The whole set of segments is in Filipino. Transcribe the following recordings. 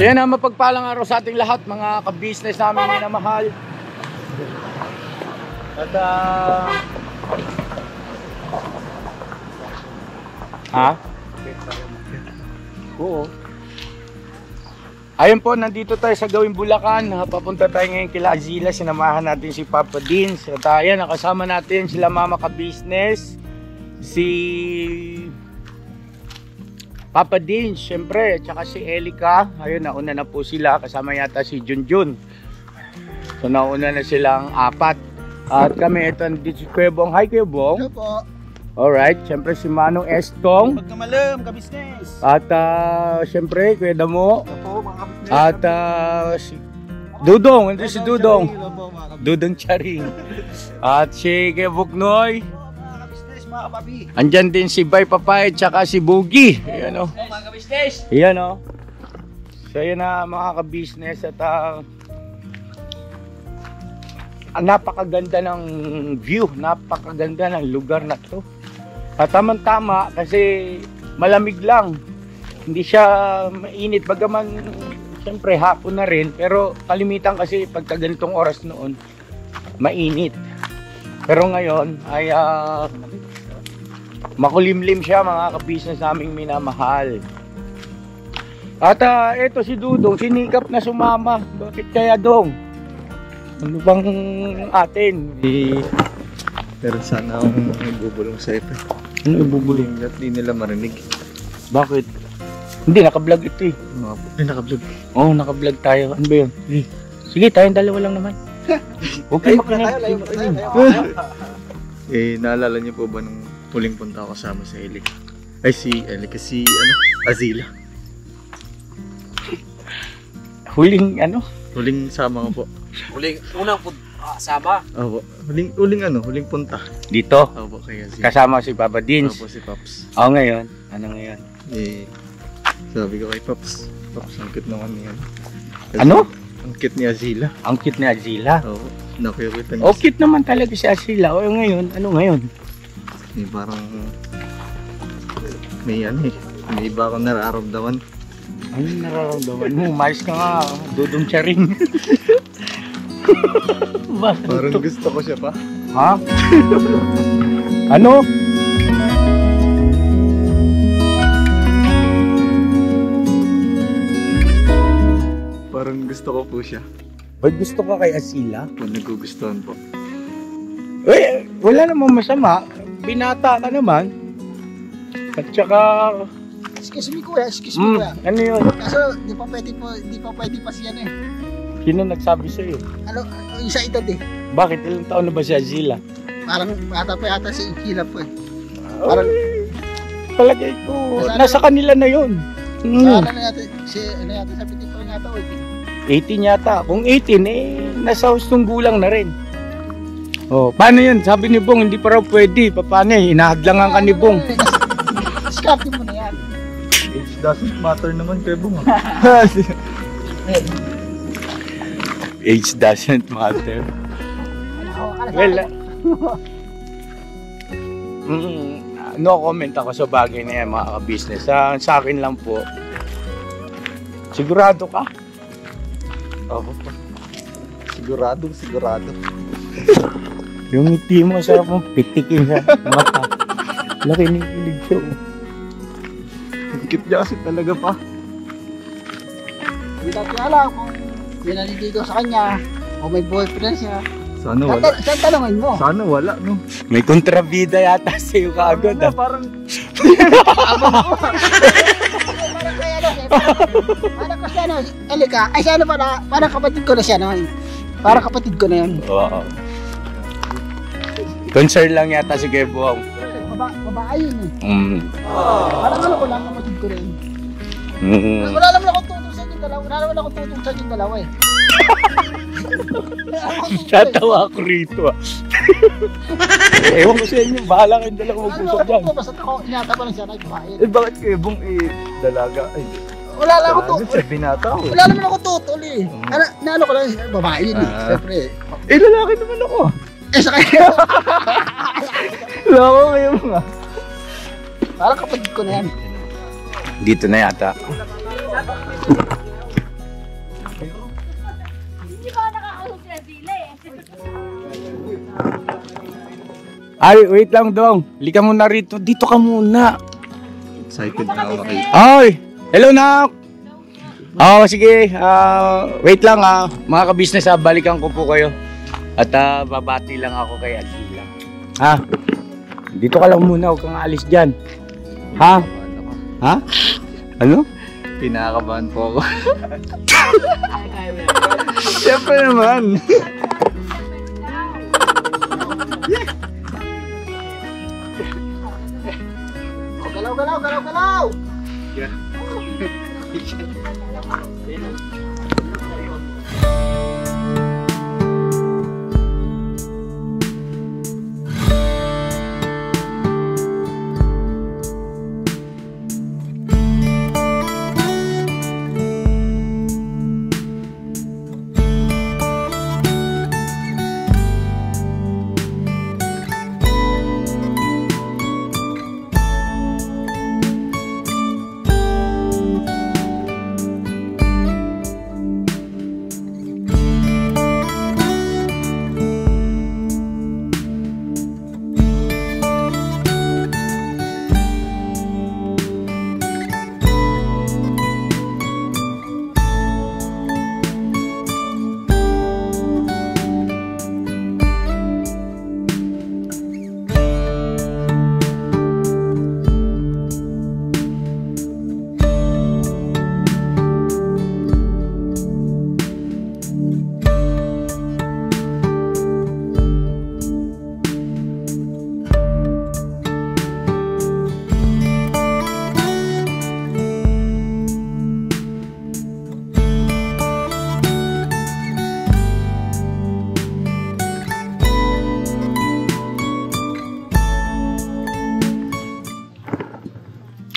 So yan ang mapagpalang araw sa ating lahat, mga ka-business namin minamahal. At oo. Ayun po, nandito tayo sa Gawing Bulacan. Papunta tayo ngayon kila Azila. Sinamahan natin si Papa Dins. At ayan, nakasama natin sila mama ka-business, si Papa Dins, syempre, at saka si Elica. Ayun, nauna na po sila. Kasama yata si Junjun. So nauna na silang apat. At kami, ito dito si Kuya Bong. Hi Kuya Bong. Hello po. Alright, syempre si Manong Estong. Pagkamalam, ka-business. At syempre, Kuya Damo. Opo, mga ka-business. At si Dudong, ito si Dudong. Dudong Charing. At si Kuya Buknoy. Mga ka-business, mga kapabi. Andyan din si Bay Papay, tsaka si Boogie. Ayan o. Mga ka-business. Ayan o. So ayan na mga ka-business. At napakaganda ng view. Napakaganda ng lugar na to. At tamang-tama kasi malamig lang. Hindi siya mainit. Bagaman siyempre hapon na rin. Pero kalimitan kasi pagka ganitong oras noon, mainit. Pero ngayon ay makulimlim siya, mga ka-business naming minamahal. At eto si Dudong, sinikap na sumama. Bakit kaya Dong? Ano bang atin? Pero sana akong ibubulong sa ito. Ano ibubulong? At di nila marinig. Bakit? Hindi, naka-vlog ito eh. Ay, naka-vlog. Oo, naka-vlog tayo. Ano ba yun? Sige, tayong dalawa lang naman. Okay, makinig. Naalala niyo po ba nung huling punta ako kasama sa Eli? Ay, si Eli kasi Azila. Huling sama ko po. Unang sama. Opo. Huling punta. Dito? Opo, kaya si Kasama si Papa Dins? Opo, si Pops. Oo, ngayon. Ano ngayon? Sabi ko kay Pops, ang cute naman niya. Ano? Ang cute ni Azila. Ang cute ni Azila? Oo. Nakikita niya. Oh, cute naman talaga si Azila. O ngayon, ano ngayon? Parang may may iba akong nararamdaman. Ano nararamdaman mo? Mais ka nga, Dudong Charing. Parang gusto ko siya pa. Ha? Ano? Parang gusto ko po siya. Ba't gusto ka kay Azila? Kung nagugustuhan po. Eh, wala namang masama. Binata ka naman. At saka... Excuse me kuya, ano yun? Kaso, di pa pwede pa siya eh. Sino nagsabi sa'yo? Ano, isa edad eh. Bakit? Ilang taon na ba si Azila? Parang bata pa yata si Ikila po eh. Parang... Palagay ko, nasa kanila na yun. Ano na natin, sabi ko yata o 18 yata. Kung 18, nasa hustong gulang na rin. Oh, paano yun? Sabi ni Bong, hindi pa raw pwede. Paano eh? Hinahadlangan ka ni Bong. Discarte mo na yan. Age doesn't matter naman kay Bong. Age doesn't matter. Well, no comment ako sa bagay na yan, mga ka-business. Sa akin lang po, sigurado ka? Oo. Sigurado. Yung ngiti mo, sarap mong pitikin sa mata. Laki ng kilig siya. Ang cute niya kasi talaga pa. Hindi natin alam kung may naliligo sa kanya o may boyfriend siya. Sana wala. Saan tanongin mo? Sana wala, no? May kontrabida yata sa'yo kaagad. Parang Parang kasi Elika, ay siya parang kapatid ko na siya, no? Parang kapatid ko na yan. Oo. Concern lang yata si Gebong. Babae yun eh. Parang ano ko lang, kapatid ko rin. Wala naman akong tutong sa yung dalawa eh. Tatawa ako rito ah. Ewan ko sa inyo, bahala kayong dalawa mag-usap dyan. Basta ako, inata ko lang siya na babae. bakit kay Bong dalaga? Ay, wala lang ako tutol. Sabi binata ako. Wala naman ako tutol eh. Ano ko lang, babae yun eh. Siyempre. Lalaki naman ako. Sa kanya. Wala ko kayo mga. Parang kapatid ko na yan. Dito na yata. Ay, wait lang dong. Lika muna rito. Dito ka muna. Excited na ako makita. Ay! Hello, Nak! Oh, sige. Wait lang mga ka-business, balikan ko po kayo. At babati lang ako kay Azila. Ha? Dito ka lang muna, huwag kang alis dyan. Ha? Ha? Ano? Pinakabahan po ako. Siyempre naman. Galaw, galaw, galaw, galaw!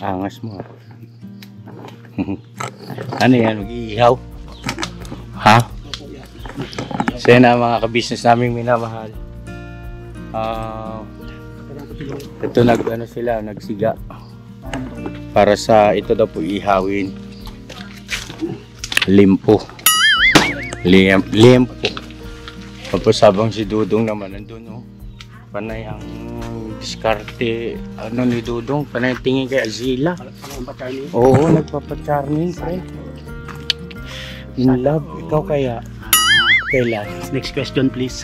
Angas mo. Ano yan? Mag-iihaw? Ha? Kasi na mga ka-business naming minamahal. Ito sila, nagsiga. Para sa ito daw po ihawin. Limpo. Limpo. Tapos habang si Dudong naman nandun, oh. Panay ang diskarte ni Dudong, panay tingin kay Azila. Oo, nagpapacharming, pre. In love, ikaw kaya? Kailan? Next question, please.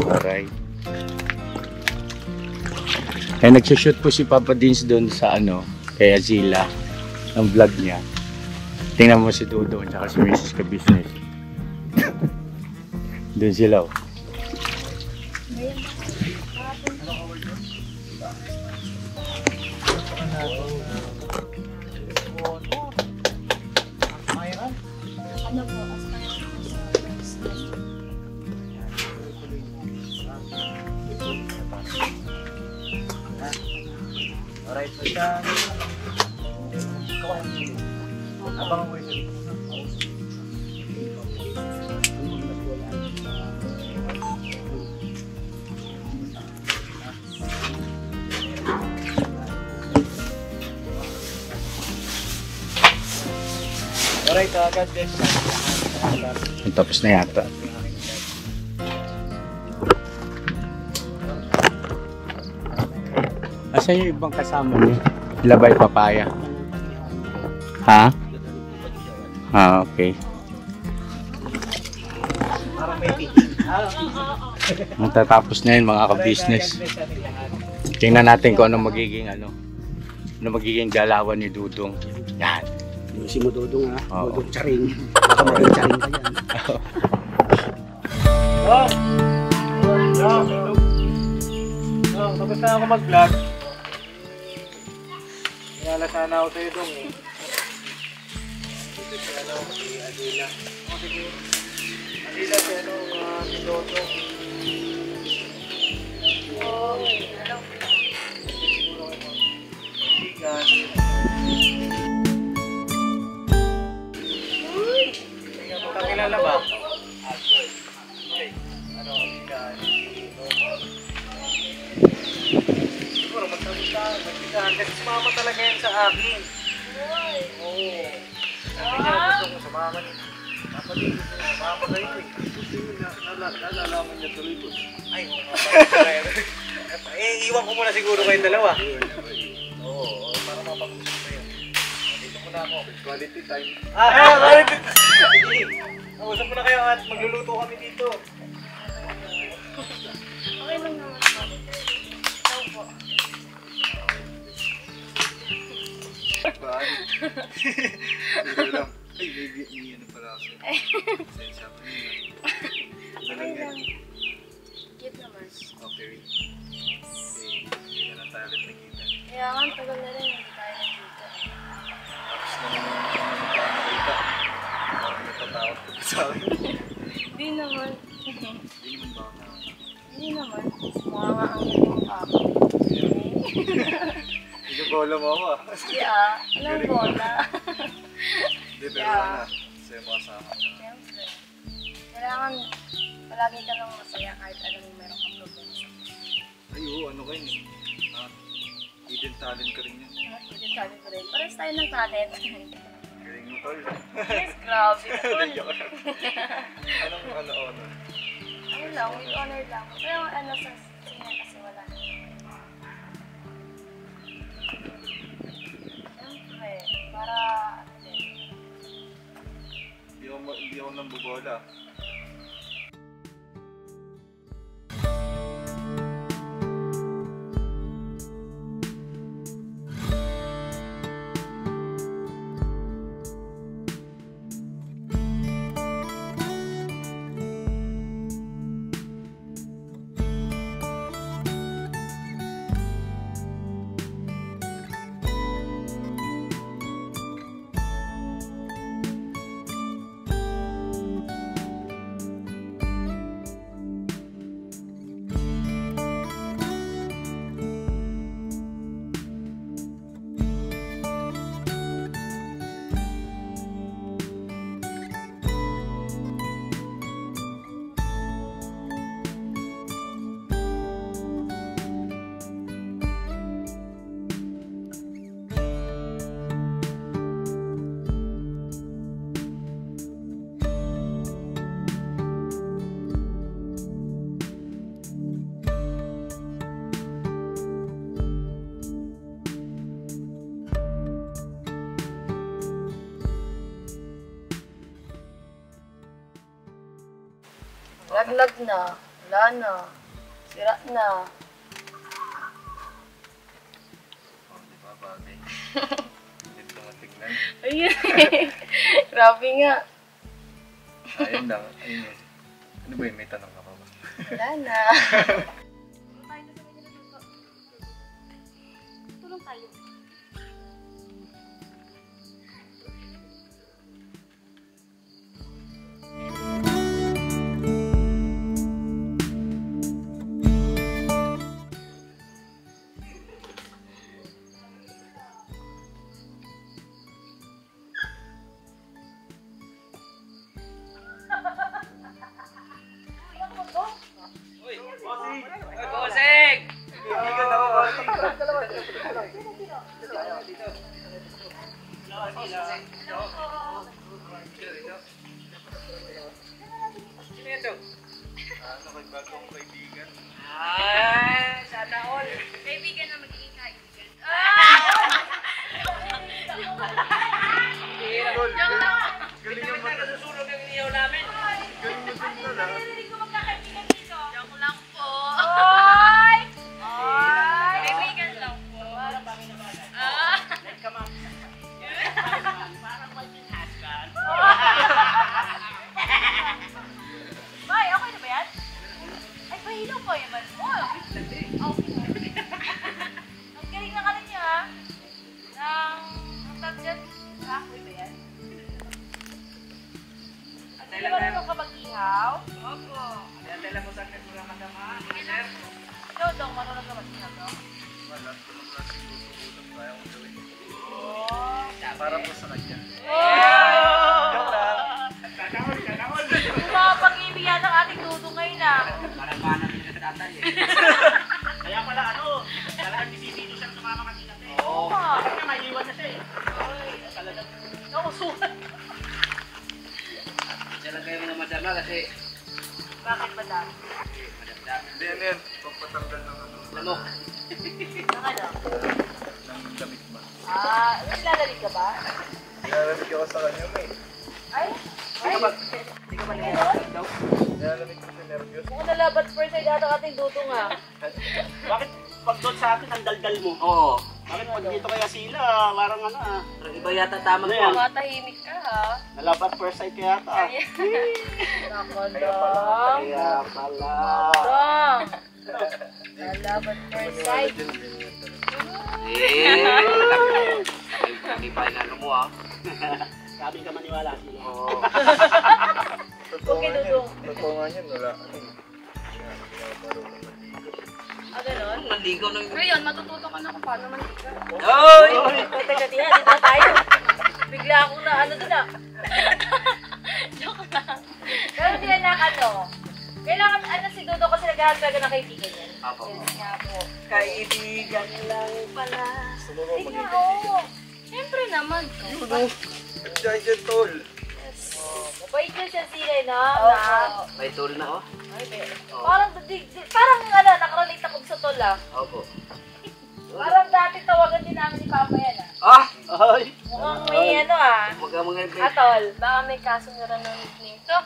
Alright. Eh, nagsushoot po si Papa Dins doon sa kay Azila, ang vlog niya. Tingnan mo si Dudong at si Mrs. Ka-Business. Doon sila, oh. Alright, so siya. Abang mo ito. Alright, God bless. Tapos na yata. Asan yung ibang kasama niyo? Labay papaya. Ha? Okay. Matatapos na yun mga ka-business. Tingnan natin kung ano magiging galawan ni Dudong. Yan. Si mo Dudong, ha? Oo. Dudong charing. Baka maging charing ka yan. Tapos na ako mag-vlog. Nalala sana ako sa'yo dong eh. Dito si si Adila. Sige. Adila si Dodo. Kakilala ba? Siguro magkakasahan kasi sumama talaga yan sa akin. Oo. Sabi niya gusto ko sumama niya. Nalalaman niya tuloy po. Ay, iwan ko muna siguro kayong dalawa. Oo, para mapag-usap kayo. Dito muna ako. Quality time. Quality time. Sige, usap muna kayo at magluluto kami dito. Okay lang naman po. Ikaw po. Bakit? Dito lang. Ay, may ano pala ako. Sensya pa nila. Okay lang. Cute naman. Okay. Hindi na lang tayo ulit nakita. Kaya nga, tagal na rin. Hindi tayo nagkita. Tapos naman nakakita. Parang natatakot ko sa akin. Hindi naman. Hindi naman ba ako? Hindi naman. Mukha nga ang galing ako. Hindi ka bola mo ako ah. Yeah, alam bola. Hindi, pero wala. Sa'yo makasama. Siyempre. Kailangan palagi ka lang masaya kahit anong meron kang problema sa Ay, oo, ano kayo eh. Hidden talent ka rin yan. Hindi sabi ko rin. Pares tayo ng talent. Galing mo tol. Yes, grabe. Anong ano? Ano lang, with honor lang. Pero ano sa singer kasi wala na. Siyempre, para ano din. Hindi ako nang bubola. Laglag na. Wala na. Sira na. Oh, di ba bagay? Dito mo tignan. Ayun. Grabe nga. Ayun lang. Ayun yun. Ano ba yun? May tanong ka pa ba? Wala na. Tulong tayo. Kaibigan ako, bossing. Sino ito? Ano, may bagong kaibigan. Sana all. Kaibigan na magiging kaibigan. Joke lang. Galing yung mata. Nasusunog ang iniyaw namin. Galing mo din pala. Narinig ko magkakaibigan dito. Joke lang po. Oy! Oy! Kaibigan lang po. Parang bami na ba? Let ka ma'am. Parang wife and husband. Bay, okay na ba yan? Ay, pahilaw pa yaman mo. Okay. Ang galing na ka rin niya, ha? Ang tagyan. Kahoy ba yan? At hindi ba naman ka mag-ihaw? Opo. Tela mo saan nagmula madama, sir? Ikaw daw, marunong ka mag-ihaw, no? Wala, tulong lang siguro kaya kong gawin. Oh. Para po sa kanya. Joke lang. Yung mga pag-ibig yan ng ating dudo ngayon, ah. Malagpanan nila sa tatay eh. Kaya pala talagang disisito siya sumama kasi natin. Oo nga. Kasi nga maiiwan na siya eh. Ay, talagang nausuhan. na kasi. Bakit madami? Hindi, ano yan? Pagpatanggal ng ano. Lamok. Ng ano? Ng damit ba? Naglalalik ka ba? Nilalamig ako sa kanya, may. Ay? Hindi ka ba nag-iisip daw? Nilalamig ko sa nervyos. Kung nalabat first ay data ating dutong ah. Bakit pag doon sa akin ang daldal mo? Oo. Bakit pag dito kaya sila, parang ano ah. Iba yata tama ko. Matahimik ka ha. Nalabat first sight kaya ta. Nakondong. Kaya pala. Dong. Nalabat first sight. Hindi pa inano mo ah. Sabi ka maniwala sila. Oo. Totoo Okay, nga yan. Dudong. Totoo nga yan, wala. Ano eh. Ganon? Manligaw na Pero yun, matututo ka na kung paano manligaw. Oy! Teka, dito na tayo. Bigla akong na ano doon ah. Joke lang. Pero hindi na ano. Kailangan ano si Dodo kasi naghahanap talaga ng kaibigan yan. Apo. Yes, nga po. Kaibigan lang pala. Hindi nga, oo. Siyempre naman. Giant tol. Mabait yun siya sila, no? May tool na oh. Parang, parang ano, nakarelate ako sa tol ah. Opo. Parang dati tawagan din namin ni Papa yan ah. Ah! Ay! Mukhang may ano ah. Mga mga Atol, baka may kaso na rin ng nickname to.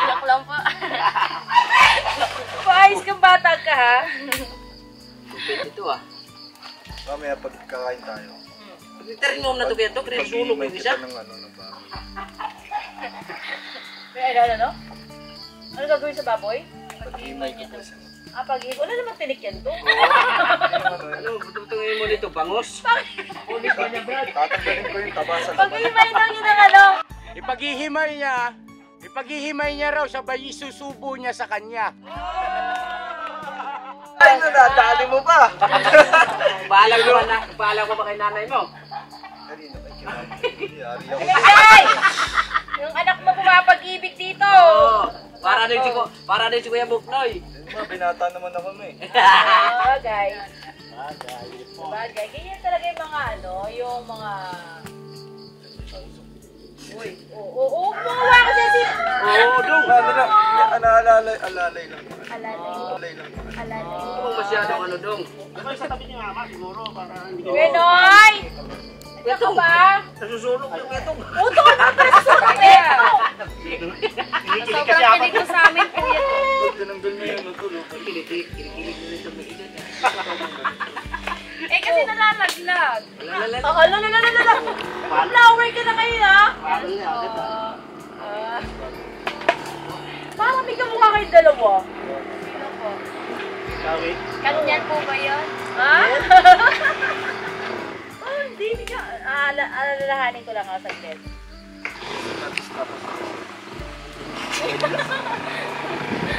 Joke lang po. Paayos kang bata ka ha. Kupit ito ah. Mamaya pagkakain tayo. Pag-internom na ito kaya ito, kaya sulog yung isa. Ng ano, ng bahay. Kaya ano? Ano gagawin sa baboy? Pag-imay ko po siya. Pag-ibig. Wala naman tinik yan to. Ano, bututungin mo dito, bangos? Tatanggalin ko yung taba sa laman. Pag-ibig lang yun ang ano. Ipaghihimay niya raw sabay isusubo niya sa kanya. Ay, nadadali mo pa! Bahala ko ba kay nanay mo? Kanina, may kinabi. Yari ako. Ay! Yung anak mo pumapag-ibig dito. Oo. Para din si Kuya Buknoy. Binata naman ako, may. Bagay. Ganyan talaga yung mga ano, yung mga... Uy, oo, mawa ko dyan sila. Oo, dong. Ano lang, alalay lang. Alalay. Alalay lang. Alalay. Kung masyadong ano, dong. Ito sa tabi ni Mama, siguro, para hindi ko... Benoy! Ito ka ba? Nasusulog yung itong. Uto ka naman pala sa ito! Kinikilig kasi Sobrang ako. kilig mo sa amin, kuya to. Tinanggal mo yun, natulog. Kinikilig nila ito may edad. Eh kasi nalalaglag. Lalala. Oh, lala. Flower ka na ngayon ah. Parang niya, agad Parang may kamukha kayong dalawa. Sino po? Sabi. Kanyan po ba yun? Ha? Oh, hindi ka. Alalahanin ko lang ang saglit.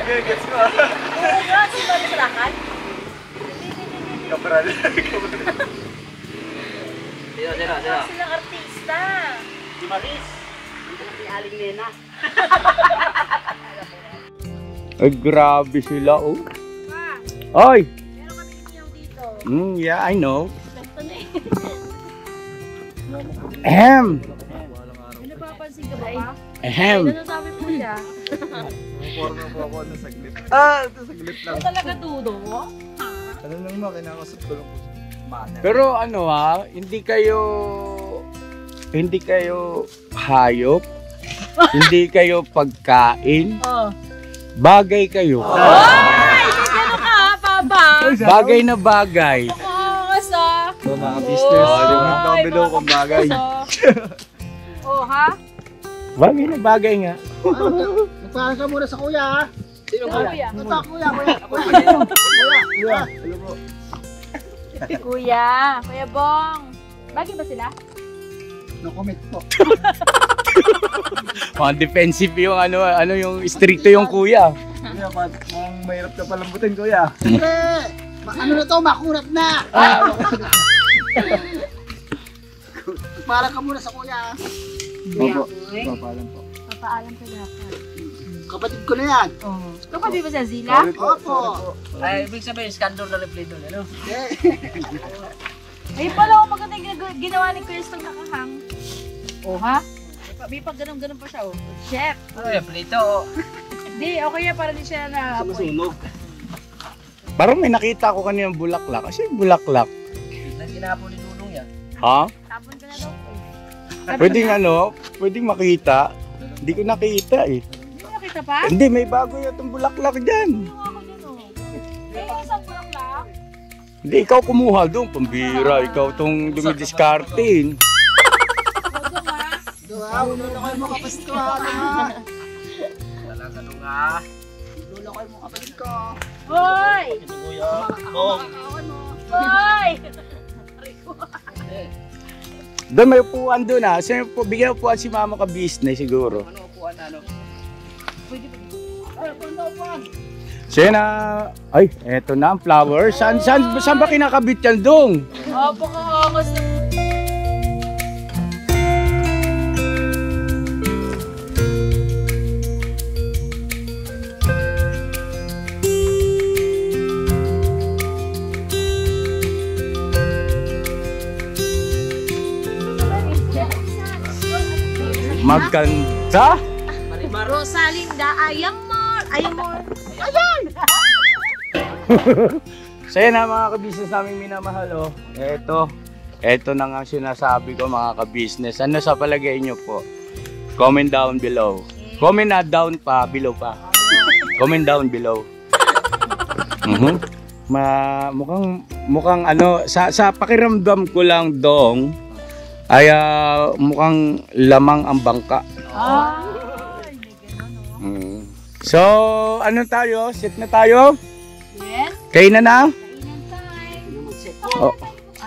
Gets mo ah. Oo nga, si Mali Salakan. Kapral. Sino? Silang artista. Si Maris. Si Aling Nena. Ay, grabe sila, oh. Pa, Ay! meron kami inyong dito. Yeah, I know. Ganito na eh. Ahem! May napapansin ka ba pa? Ahem! Ano sabi mo siya? Forma po ako na saglit. Ito saglit lang. Ano talaga dudo? Ano lang mo, kinakasap ko lang po siya. Manner. Pero ano ha, hindi kayo hayop, hindi kayo pagkain, Oh. bagay kayo. Ay! Ano ka, Papa? Bagay na bagay. Bukas ah. So, mga business. Yung nagkabilo kong bagay. Oh, ha? Bagay na bagay nga. Magpahal ka muna sa kuya ha. Sino kuya? Ito, kuya. Kuya. Hello po. Kuya Bong. Bagay ba sila? No comment po. Mga defensive yung ano yung stricto yung kuya. Kuya, mukhang mahirap ka palambutin, kuya. Siyempre, ano na to, makunat na. Magpahal ka muna sa kuya ha. Opo. Papalam po. Papaalam ka dapat. Kapatid ko na yan. Oh. Kapatid ba sa Zila? Sorry po. Opo. Ay, ibig sabihin, scandal na replay doon, ano? Ayun pala ako maganda yung ginawa ni Crystal nakahang. Oh, ha? May pag ganun-ganun pa siya, oh. Chef. Ay, plito. Hindi, okay yan para di siya na Masunog. Parang may nakita ko kanina bulaklak. Kasi bulaklak. Nang ginapon ni Dudong yan. Ha? Tapon ka na daw po. Pwedeng pwedeng makita. Hindi ko nakita eh. Hindi mo nakita pa? Hindi, may bago yung bulaklak dyan. Ano ako dyan, oh. May isang bulaklak. Hindi, ikaw kumuha doon. Pambira, ikaw tong dumidiskartin. Ulo na kayo mga kapatid ko ha. Talaga nung nga. Ulo na kayo mga kapatid ko. Hoy! Ito kuya. Oh. Hoy! Doon may upuan doon ah. Sino po, bigyan upuan si mama ka business siguro. Ano upuan ano? Ay, punta upuan. So yun ay, eto na ang flowers. Saan ba kinakabit yan dong? Napakaangas na. Maganda. Rosalinda, Ayamor. So yun na mga ka-business namin minamahal oh. Eto na nga sinasabi ko mga ka-business. Ano sa palagay nyo po? Comment down below. Comment na down pa, below pa. Comment down below. Mukhang ano, sa pakiramdam ko lang dong, ay mukhang lamang ang bangka. So, ano tayo? Set na tayo? Yes. Kain na na? Kainan time. Oh.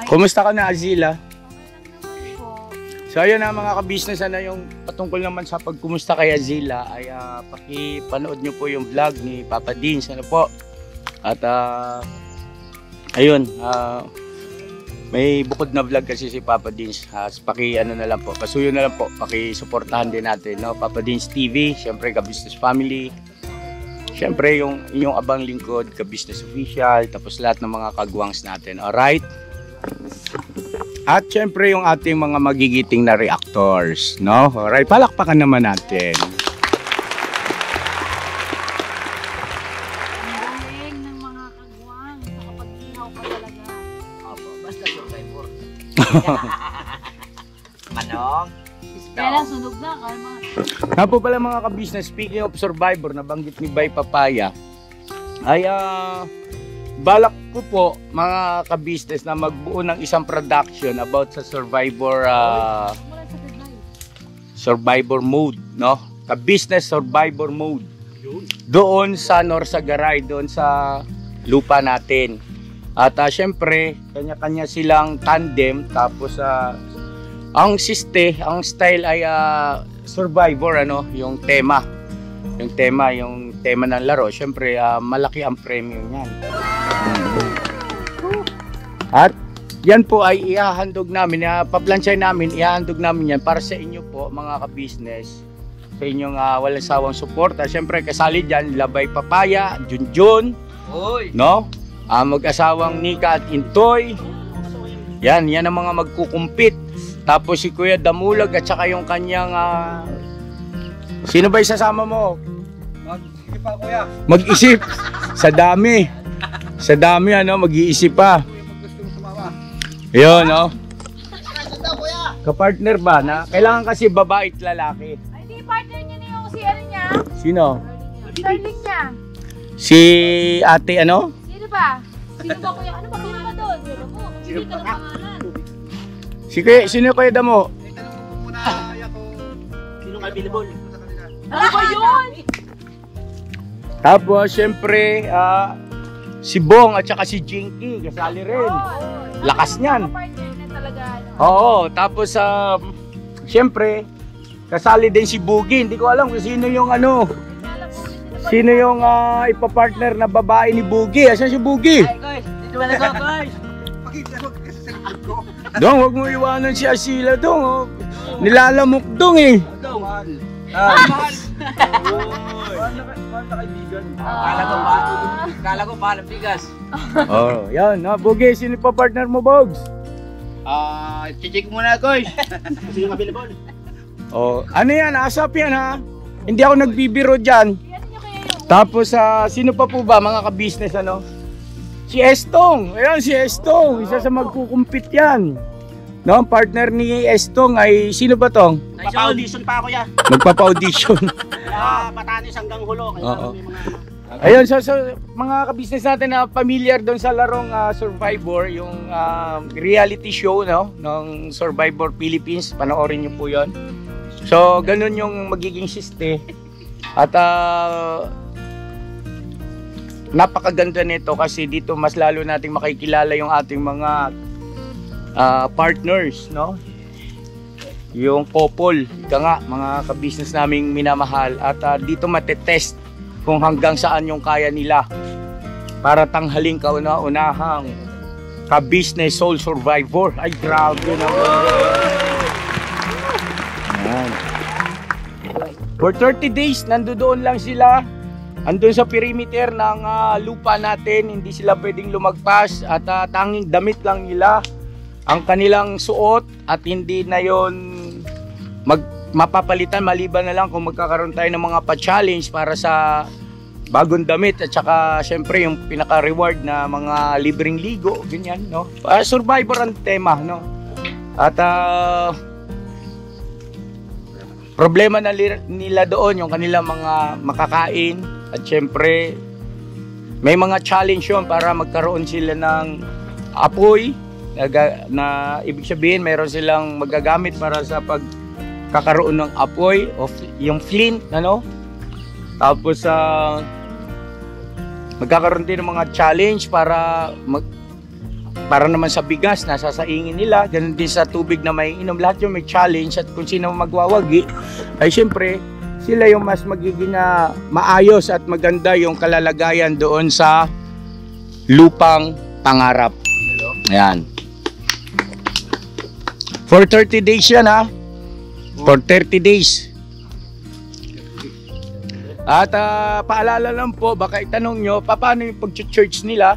Kumusta ka na, Azila? Okay lang naman po. So, ayun na mga ka-business, ano yung patungkol naman sa pagkumusta kay Azila ay pakipanood nyo po yung vlog ni Papa Dins, ano po. At ayun, may bukod na vlog kasi si Papa Dins. Ano na lang po, pasuyo na lang po, paki-suportahan din natin, no? Papa Dins TV, syempre ka-business family. Syempre yung inyong abang lingkod, ka-business official, tapos lahat ng mga kagwangs natin. Alright? At syempre yung ating mga magigiting na reactors, no? Alright, palakpakan naman natin. Galing ng mga kagwang. Nakapag-ihaw pa talaga. Opo, basta survivor. Manong. Kaya lang sunog na. Kaya mga... Nga po pala mga ka-business, speaking of Survivor, nabanggit ni Bay Papaya, ay balak ko po mga ka-business na magbuo ng isang production about sa Survivor Survivor mode, no? Ka-business Survivor mode. Doon sa Norsagaray, doon sa lupa natin. At syempre, kanya-kanya silang tandem, tapos ang style ay Survivor, ano, yung tema ng laro. Syempre, malaki ang premium niyan. At yan po ay ihahandog namin, paplansay namin, ihahandog namin yan para sa inyo po mga ka-business, sa inyong walang sawang suporta. Syempre, kasali dyan, Labay Papaya, Junjun, no? Mag-asawang Nika at Intoy. Yan ang mga magkukumpit. Tapos si Kuya Damulag at saka yung kanyang sino ba isasama mo? Mag-isip pa kuya. Mag-isip. Sa dami ano, mag-iisip pa. Gusto mo sumama. Ayun, no? Ganda kuya. Kapartner ba na? Kailangan kasi babae at lalaki. Ay, di partner niya na yung si ano niya. Sino? Starling niya. Si ate ano? Sino ba? Sino ba kuya? Ano ba doon? Sino mo? Hindi ka ng pangalan. Sino kayo damo? Itanong ko muna ako. Sinong available? Sa kanila. Ano ba yun? Tapos syempre si Bong at saka si Jinky kasali rin. Lakas niyan. Partner na talaga. Oo, tapos syempre kasali din si Boogie. Hindi ko alam kung sino yung ipapartner na babae ni Boogie. Asan si Boogie? Ay guys, dito na go guys. Pakita mo kasi sa likod ko. Dong, wag mo iwanan si Asila dong. Oh. Nilalamok dong eh. Mahal. Mahal. Mahal na kaibigan. Kala ko mahal ang bigas. Oh, yan. Boogie, sino pa partner mo, Bogs? Check muna guys. Sinong available? Oh, ano yan? ASAP yan ha? Hindi ako nagbibiro dyan. Tapos sino pa po ba mga ka-business ano? Si Estong. Ayan si Estong. Isa sa magkukumpit yan. No, ang partner ni Estong ay sino ba tong? Nagpa-audition pa ako yan. Nagpapa-audition. Batanes hanggang Hulo. Oo. Ayun, so mga ka-business natin na familiar doon sa larong Survivor, yung reality show no ng Survivor Philippines, panoorin niyo po 'yon. So, ganun yung magiging siste. At napakaganda nito kasi dito mas lalo nating makikilala yung ating mga partners, no? Yung couple, ika nga, mga ka-business naming minamahal. At dito matetest kung hanggang saan yung kaya nila para tanghaling kauna-unahang ka-business soul survivor. Ay, grabe naman. Ayan. For 30 days, nandoon lang sila. Andun sa perimeter ng lupa natin, hindi sila pwedeng lumagpas at tanging damit lang nila ang kanilang suot at hindi na yon mapapalitan maliban na lang kung magkakaroon tayo ng mga pa-challenge para sa bagong damit at saka syempre yung pinaka-reward na mga libreng ligo, ganyan, no? Survivor ang tema, no? At problema na nila doon yung kanilang mga makakain at syempre may mga challenge yun para magkaroon sila ng apoy na ibig sabihin mayroon silang magagamit para sa pagkakaroon ng apoy o yung flint, ano? Tapos magkakaroon din ng mga challenge para naman sa bigas na sasaingin nila, ganun din sa tubig na may inom, lahat yung may challenge at kung sino magwawagi ay syempre sila yung mas magiging maayos at maganda yung kalalagayan doon sa lupang pangarap. Ayan. For 30 days yan ha. For 30 days. At paalala lang po, baka itanong nyo, paano yung pag-church nila?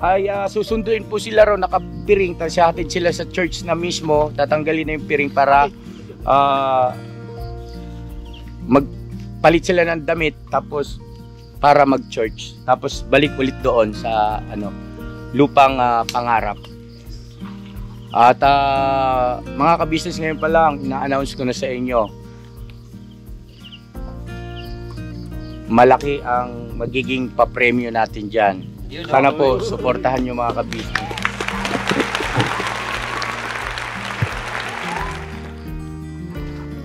Ay susunduin po sila raw nakapiring, tapos hatid sila sa church na mismo, tatanggalin na yung piring para magpalit sila ng damit, tapos para mag-church, tapos balik ulit doon sa lupang pangarap. At mga ka-business, ngayon pa lang ina-announce ko na sa inyo, malaki ang magiging papremyo natin dyan. Sana po suportahan nyo mga ka-business.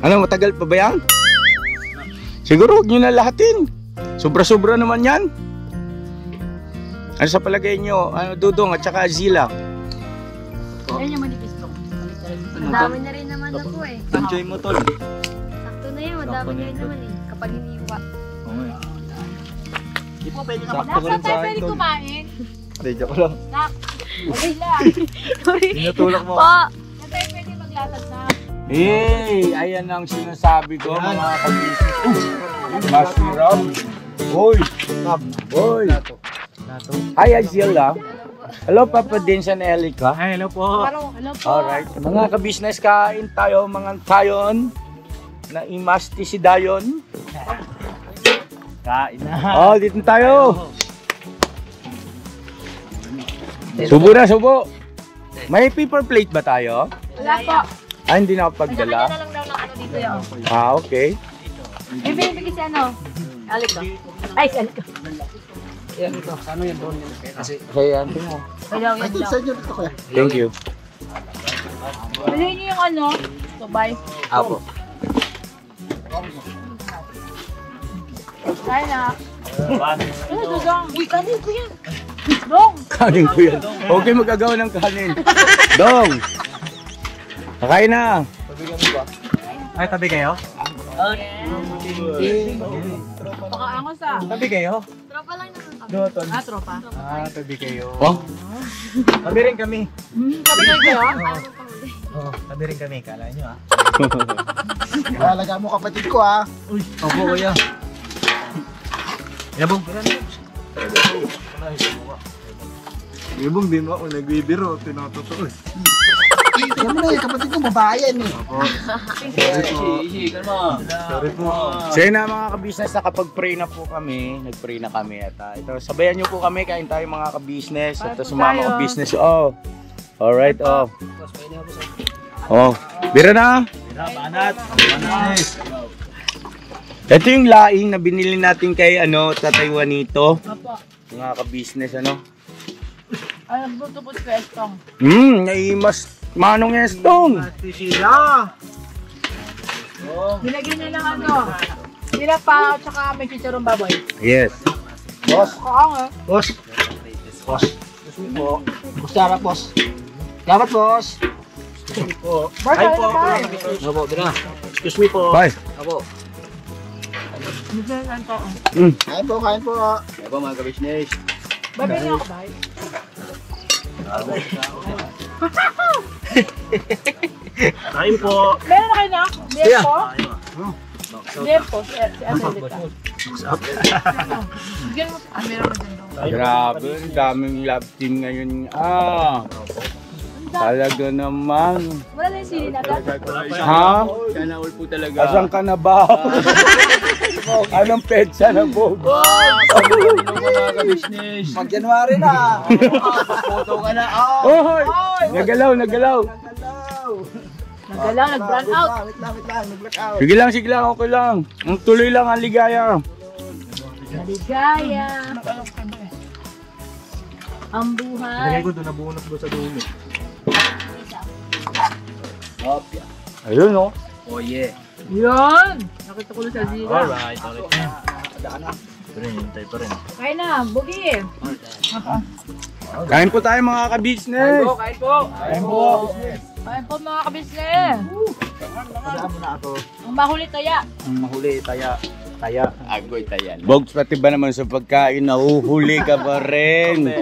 Ano, matagal pa ba yan? Siguro huwag nyo na lahatin. Sobra-sobra naman yan. Ano sa palagay nyo? Dudong at saka Zila? Ayun yung manipis ko. Ang dami na rin naman na po eh. Enjoy mo tol. Sakto na yun, madami na rin naman eh. Kapag hiniwa. Hindi po pwede na Sakto ko rin sa akin tol. kumain? Hindi, joke lang. Okay lang. Tinutulak mo. Po. Hindi tayo pwede maglatag na. Hey, ayan ang sinasabi ko mga ka-business. Masirap. Hoy. Hoy. Hi Azila. Hello Papa Dins and Elika. Hi, hello po. Hello po. Alright. Mga ka-business, kain tayo mga tayon na imasti si Dayon. Kain na. Oh, dito tayo. Subo na, subo. May paper plate ba tayo? Wala po. Hindi na ako Kanya pagdala. na lang daw ng ano dito yun. Okay. Eh, binibigay si ano? Aliko. Ay, si Aliko. Kaya ante mo. Kailangan Ay, yan sa daw. inyo dito kuya. Thank you. Bilhin niyo yung ano? Subay. Apo. Ay na. Ano, Dudong? Uy, kanin ko yan. Dong! Kanin ko yan. Okay, mag-agawa ng kanin. Dong! Kakain na. Ay, tabi kayo? Pakaangos ah. Tabi kayo? Tropa lang naman kami. Doon. Tropa. Tabi kayo. Oh? Tabi rin kami. Sabi kayo ah? Oo, tabi rin kami. Kala nyo ah. Alaga mo kapatid ko ha. Uy, opo kuya. Yabong. Yabong, di mo ako nagbibiro. Tinototoo. Alam mo na yung kapatid ko, babae yan eh. Sorry po. So yun na mga ka-business, nakapag-pray na po kami. Nag-pray na kami at ito, sabayan nyo po kami, kain tayo mga ka-business. At sa mga ka-business, alright, bira na. Banat. Ito yung laing na binili natin kay Tatay Juanito. Mga ka-business, Ay, nagbuto po sa estong. Naimas manong estong. Ate Sheila. Nilagyan niya ng nilapa at saka may chicharong baboy. Yes. Boss. Kaang Boss. Boss. Excuse me po. Boss, sarap, boss. Dapat, boss. Po. Ay po. Opo, bira. Excuse me po. Bye. Opo. Mm. Kain po. Aba mga ka-business. Babay niya ako ba? Kain po. Meron na kayo na? Diyan po? Diyan po. Si Adelita. Diyan mo. Meron na dyan daw. Grabe, ang daming love team ngayon. Talaga naman. Wala na yung sili natin? Ha? Sana all po talaga. Asan ka na ba? Anong petsa na po? Mga ka-business. Mag-January na. Photo ka na. Oy! Nagalaw. Nagalaw, nag-brown out. Wait lang. Nag-black out. Sige lang, okay lang. Ang tuloy lang ang ligaya. Maligaya. Ang buhay. ko doon nabunot doon sa dulo. Ayun, oh. Oh yeah. Yun! Nakita ko na sa Zira. Alright. Hintay pa rin. Kain na, bugi. Kain po tayo mga ka-business. Kain po. Kain po mga kabisnes. Pagdaan mo na ako. Ang mahuli taya. Mahuli, taya. Agoy tayan. Bogs, pati ba naman sa pagkain, nahuhuli ka pa rin.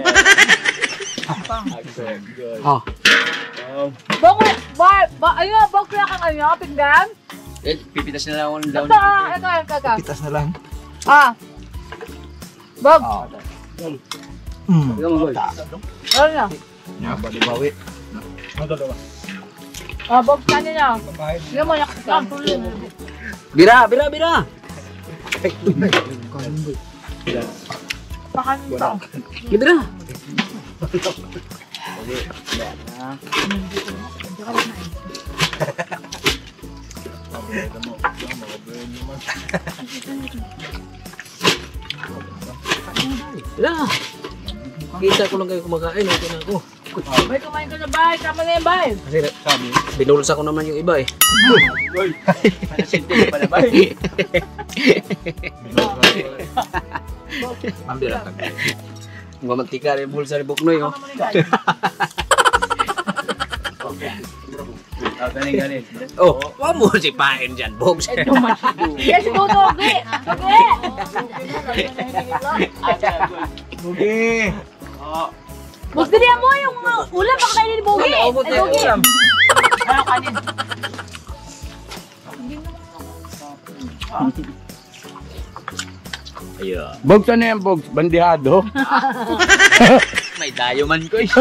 Ayun, bok na kang pinggan. Pipitas na lang ako ng down. Ito. Pitas na lang. Bog. Ano na? Bawi. Bog, kanya na. Hindi mo nakasam. Tuloy na. Bira! Pakanin pa. Bira! Bira! Kita ko lang kayo kumakain, okay na ako. Bay, kumain ka na bay. Tama na yan bay. Kasi binulsa ko naman yung iba eh. Panasintin pa na ba? Mambira ka. Mamantika rin bulsa ni Buknoy oh. Galing. Oh, wag mo sipain dyan, Bogs. Yes, go, Dogi. Dogi. Bugi. Boss, dilihan mo yung ulam. Baka kainin ni Bogi. Naubot na yung Dogi. ulam. Ano kanin? Ayun. Bogs, ano yan, Bogs? Bandihado? May dayo man ko eh.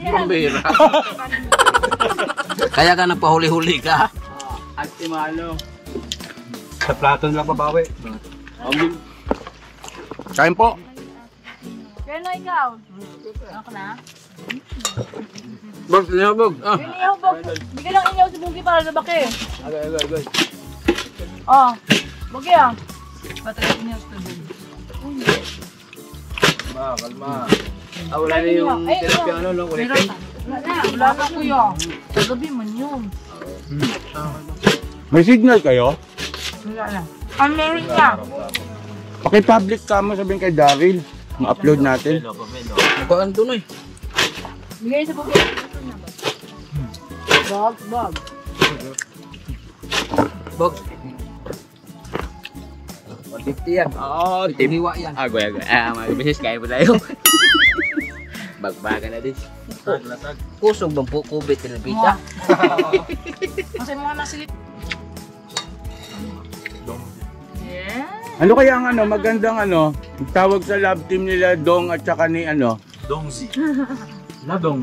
Pambira. Kaya ka nagpahuli-huli ka. At Timalo. Sa plato lang babawi. Kain po. Kaya na ikaw. Ako na? Bogs, ano Bogs? Ah. Yun iyaw, Bog. Bigyan lang inyaw si Bogi para lumaki. Agay. Bogi Patay inyaw sa Bogi. Kalma. Wala na yung therapy no? Meron na. Wala na kuya. Kagabi man yun. May signal kayo? Wala na. Ang meron niya. Paki-public ka mo sabihin kay Daryl. Ma-upload natin. Mukhang tunoy. Bigay sa Bogi. Bog. Bogs. 150 yan. Oo, Hiwa yan. Agay. Mga business, kaya po tayo. Bagbaga na din. Kusog bang po kubit ng pizza? Kasi mga nasilip. Yeah. Ano kaya ang magandang tawag sa love team nila Dong at saka ni Dongzi. Na dong.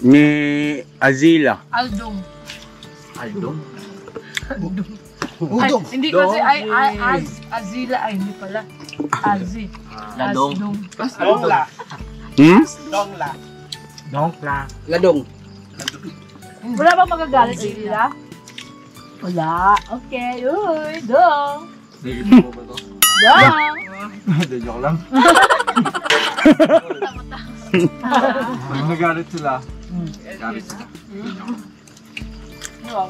Ni Azila. Aldong. Aldong? Udong. Ay, hindi kasi Azila ay hindi pala. Azi. Ladong. Dongla. Hmm? Dongla. Dongla. Ladong. Wala bang magagalit sa sila? Wala. Okay. Uy, dong. Nagiging mo ba to? Dong. Hindi, joke lang. Pag nagalit sila, galit sila. Wow.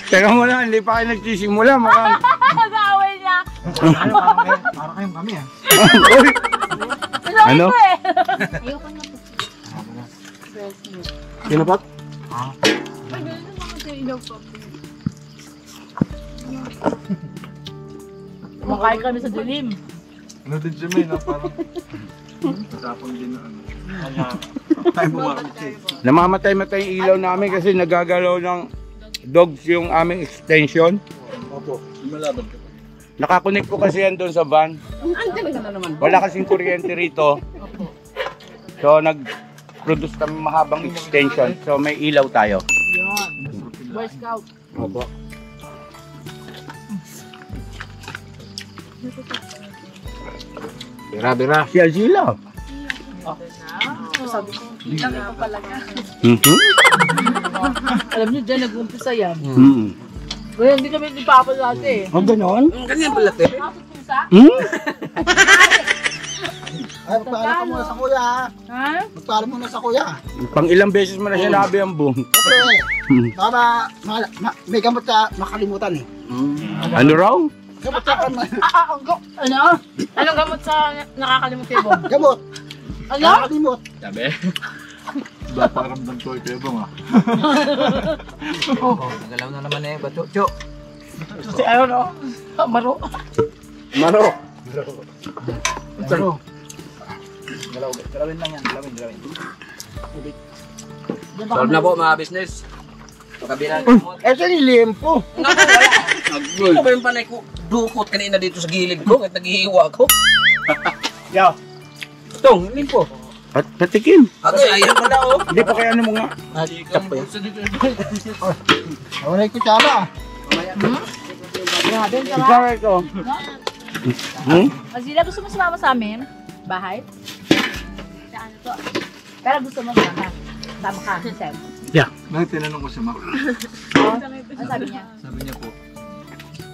Teka muna, hindi pa kayo nagsisimula. Mukhang... Nag-away niya. Para kayong kami ah. Uy! Ano? Ayoko na po. Kinapat? Ay, ganun naman kasi ilaw po. Makain kami sa dilim. Ano din siya may na parang matapang din na ano. Tayo bumakit siya. Namamatay-matay yung ilaw namin kasi nagagalaw ng dogs yung aming extension. Opo, lumalaban ka pa. Nakakonect po kasi yan doon sa van. Wala kasing kuryente rito. So nag-produce kami mahabang extension. So may ilaw tayo. Yan. Boy Scout. Opo. Bira. Si Azila. Sabi ko, ilang ito pala niya. Alam niyo, dyan nag-umpisa yan. Kaya hindi kami ni Papa dati. Oh, ganon? Ganyan pala, te. Kapit pusa? Ay, magpaalam ka muna sa kuya ha. Ha? Magpaalam muna sa kuya. Pang ilang beses mo na sinabi ang boom. Siyempre, baka may gamot ka makalimutan eh. Ano raw? Gamot ka kan Ano? Anong gamot sa nakakalimut kayo? Gamot. Ano? Nakakalimot. Sabi? Ba, paramdam ko ito ibang ah. Nagalaw na naman eh, bacho. Si ano no? Maro. Maro. Pero, galawin lang yan, galawin. Solve na po mga business. Pagkabilang Uy, ito ni Lempo. Ano ba yung panay ko? Dukot kanina dito sa gilid ko, kahit naghihiwa ako. Yo! Itong, limpo. Patikim. Ako, ayan pa na oh. Hindi pa kaya ano mo nga. Wala yung kutsara. Grabe ka Ikaw ito. Azila, gusto mo sumama sa amin? Bahay? Sa ano to? Pero gusto mo sumama. Sama ka, Sam. Nang tinanong ko si Mac, Ano sabi niya? sabi niya po,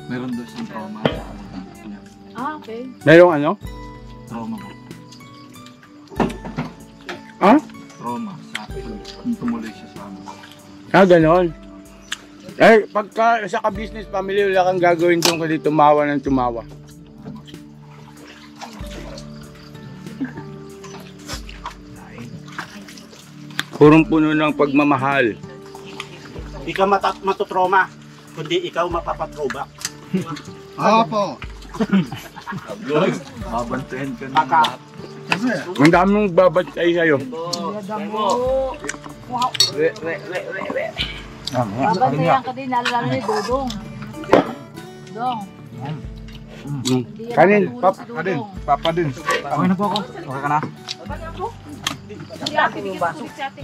meron daw siyang trauma sa kamutan niya. Ah, okay. Merong ano? Trauma po. Ha? Trauma sa kung tumuloy siya sa amin. Ah, ganon. Eh, pagka sa ka-business family, wala kang gagawin doon kundi tumawa ng tumawa. Purong puno ng pagmamahal. Hindi ka matutroma, kundi ikaw mapapatrobak. Opo. Babantayan ka na. Baka. Ang dami mong babantay sa'yo. Babantayan ka din, lalo ni Dodong. Dong. Kanin, pap. Papa din. Okay na po ako. Okay ka na? Si ate, bigyan ko tubig si ate.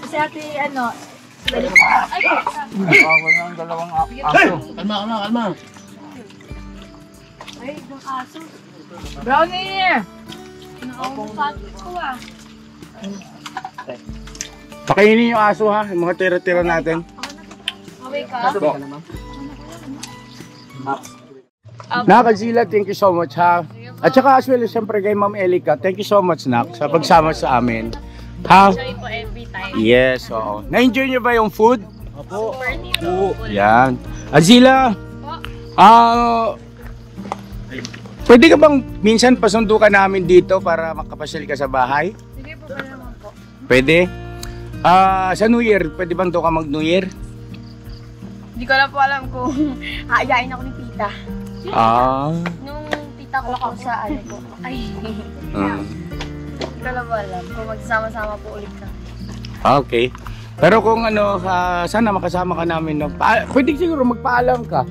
Si ate, ano, ay, Awal na ang dalawang aso. Kalma. ay, yung aso. Brownie! Nakakapat ko ah. Pakainin yung aso ha, yung mga tira-tira natin. Away ka? Nakakazila, thank you so much ha. At saka as well, siyempre kay Ma'am Elika, thank you so much nak sa pagsama sa amin. Ha? Enjoy po every time. Yes, oo. Na-enjoy niyo ba yung food? Opo. Yan. Azila, pwede ka bang minsan pasundo ka namin dito para makapasyal ka sa bahay? Sige po, pala naman po. Pwede? Sa New Year, pwede bang doon ka mag-New Year? Hindi ko na po alam kung aayain ako ni tita. Nung tita ko po sa ano po. Ay, hindi ko na po alam kung magsama-sama po ulit ka. Okay. Pero kung ano, sana makasama ka namin. No? Pwede siguro magpaalam ka.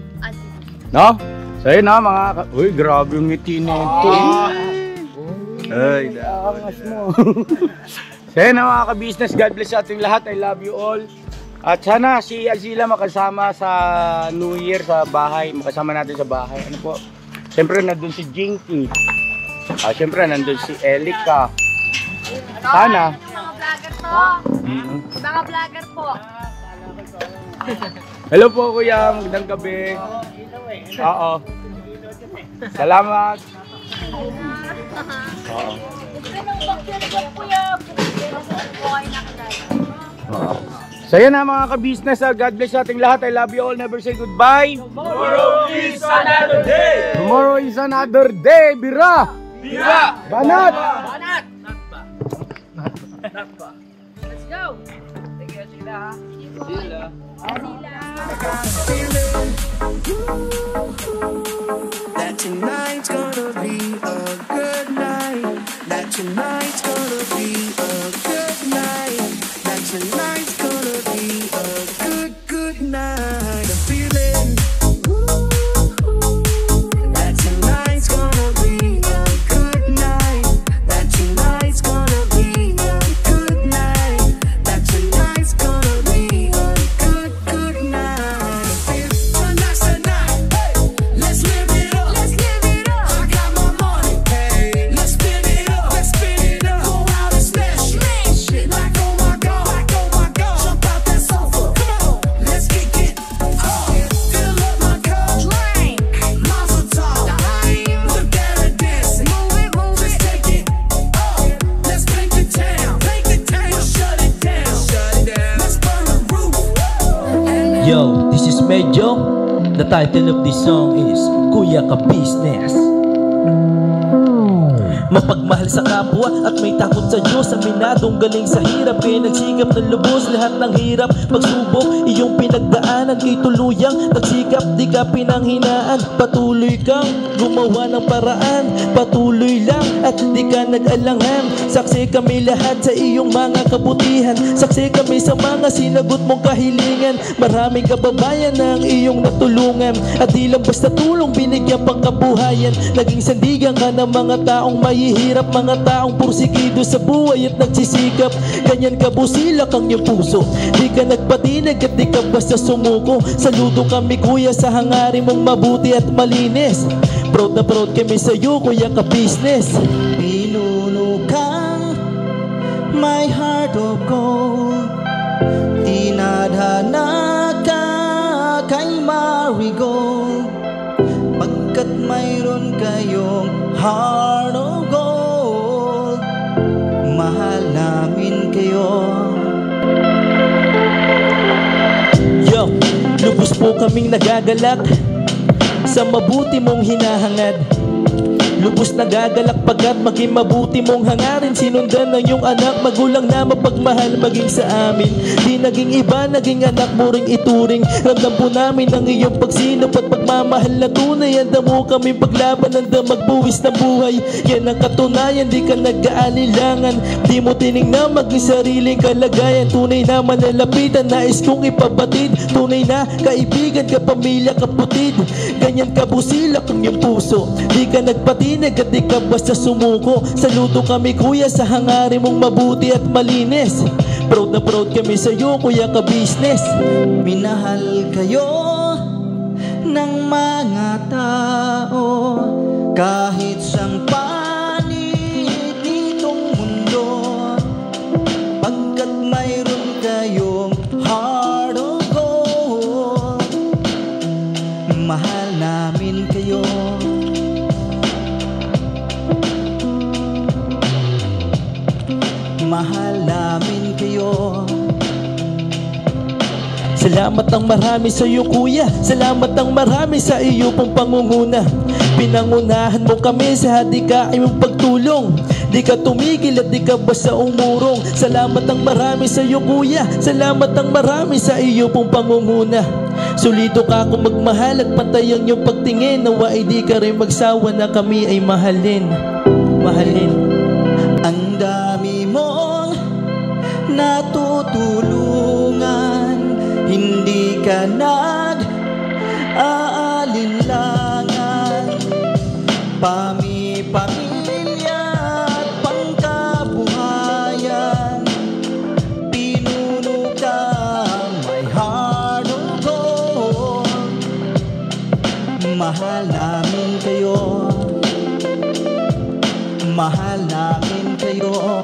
No? So yun na mga... Uy, grabe yung ngiti na ito. Ay, angas mo. So yun mga ka-business, God bless sa ating lahat. I love you all. At sana si Azila makasama sa New Year sa bahay. Makasama natin sa bahay. Ano po? Siyempre nandun si Jinky. Siyempre nandun si Elika. Sana. Mga vlogger po. Mga vlogger po. Hello po kuya, magandang gabi. Oo. Salamat. Oo. So yan na mga ka-business, God bless sa ating lahat. I love you all, never say goodbye. Tomorrow is another day! Tomorrow is another day, bira! Bira! Banat! Banat! Let's go! Sige, Sila. Sila. That tonight's gonna be a good night. That tonight's gonna be a good night. That tonight's gonna be a good night. I'm feeling that tonight's gonna be a good night. That tonight's gonna be a good night. That tonight's gonna be a good night. Tonight's the night. Hey, let's live it up. Let's live it up. I got my money. Hey, let's spin it up. Let's spin it up. Go out and smash it. Like oh my god. Like oh my god. Jump out that sofa. Come on. Let's kick it. Fill up my cup. Drink. Mazel tov. Look at her dancing. Move it, move it. Just take it. Let's paint the town. Paint the town. We'll shut it down. Shut it down. Let's burn the roof. Yo, this is Medyo. The title of this song is Kuya Ka Business. Mapagmahal sa kapwa at may takot sa Diyos. Aminadong galing sa hirap, kaya nagsikap ng lubos. Lahat ng hirap, pagsubok, iyong pinagdaanan. Kay tuluyang nagsikap, di ka pinanghinaan. Patuloy kang gumawa ng paraan. Patuloy lang at di ka nag-alangan. Saksi kami lahat sa iyong mga kabutihan. Saksi kami sa mga sinagot mong kahilingan. Maraming kababayan na ang iyong natulungan. At di lang basta tulong, binigyan pang kabuhayan. Naging sandigan ka ng mga taong mahihirap, mga taong pursigido sa buhay at nagsisikap. Ganyan ka busilak ang iyong puso. Di ka nagpatinag at di ka basta sumuko. Saludo kami kuya sa hangarin mong mabuti at malinis. Proud na proud kami sa iyo Kuya Ka Business. Pinunukang my heart of gold. Tinadhana ka kay Marigold. Pagkat mayroon kayong heart of gold, mahal namin kayo. Yo, lubos po kaming nagagalak sa mabuti mong hinahangad. Lubos nagagalak pagkat maging mabuti mong hangarin. Sinundan ng iyong anak, magulang na mapagmahal maging sa amin. Di naging iba, naging anak mo ring ituring. Ramdam po namin ang iyong pagsinop at pagmamahal na tunay. Handa mo kaming paglaban, handa magbuwis ng buhay. Yan ang katunayan, di ka nag-aalilangan. Di mo tinignan maging sariling kalagayan. Tunay na manalapitan, nais kong ipabatid. Tunay na kaibigan, kapamilya, kaputid. Ganyan kabusilak ang iyong puso. Di ka nagpatinag at di ka basta sumuko. Saludo kami kuya sa hangarin mong mabuti at malinis. Proud na proud kami sa iyo Kuya Ka Business. Minahal kayo ng mga tao kahit sang panig nitong mundo. Pagkat mayroon kayong heart of gold, mahal namin kayo. Mahal namin kayo. Salamat ang marami sa iyo kuya. Salamat ang marami sa iyo pong pangunguna. Pinangunahan mo kami sa hadikain mong pagtulong. Di ka tumigil at di ka basta umurong. Salamat ang marami sa iyo kuya. Salamat ang marami sa iyo pong pangunguna. Solido ka kung magmahal at pantay ang iyong pagtingin. Nawa ay di ka rin magsawa na kami ay mahalin. Mahalin. Ang dami mong natutulungan, hindi ka nag-aalinlangan. Pamilya at Mahal namin kayo, mahal namin kayo.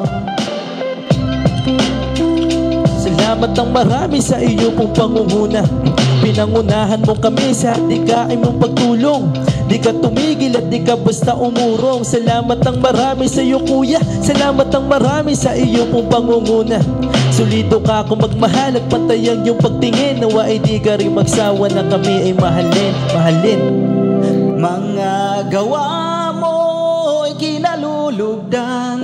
Salamat ng marami sa iyo pong pangunguna. Pinangunahan mo kami sa dikain mong pagtulong. Di ka tumigil at di ka basta umurong. Salamat ng marami sa iyo kuya, salamat ng marami sa iyo pong pangunguna. Solido ka kung magmahal at pantayan yung pagtingin. Nawa ay di ka rin magsawa na kami ay mahalin, mahalin. Mga gawa mo ay kinalulugdan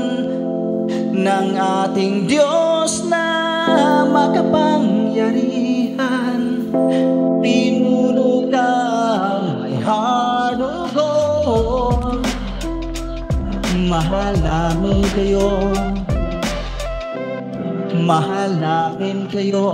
ng ating Diyos na makapangyarihan. Pinuno ng may harugo. Mahal namin kayo, mahal namin kayo.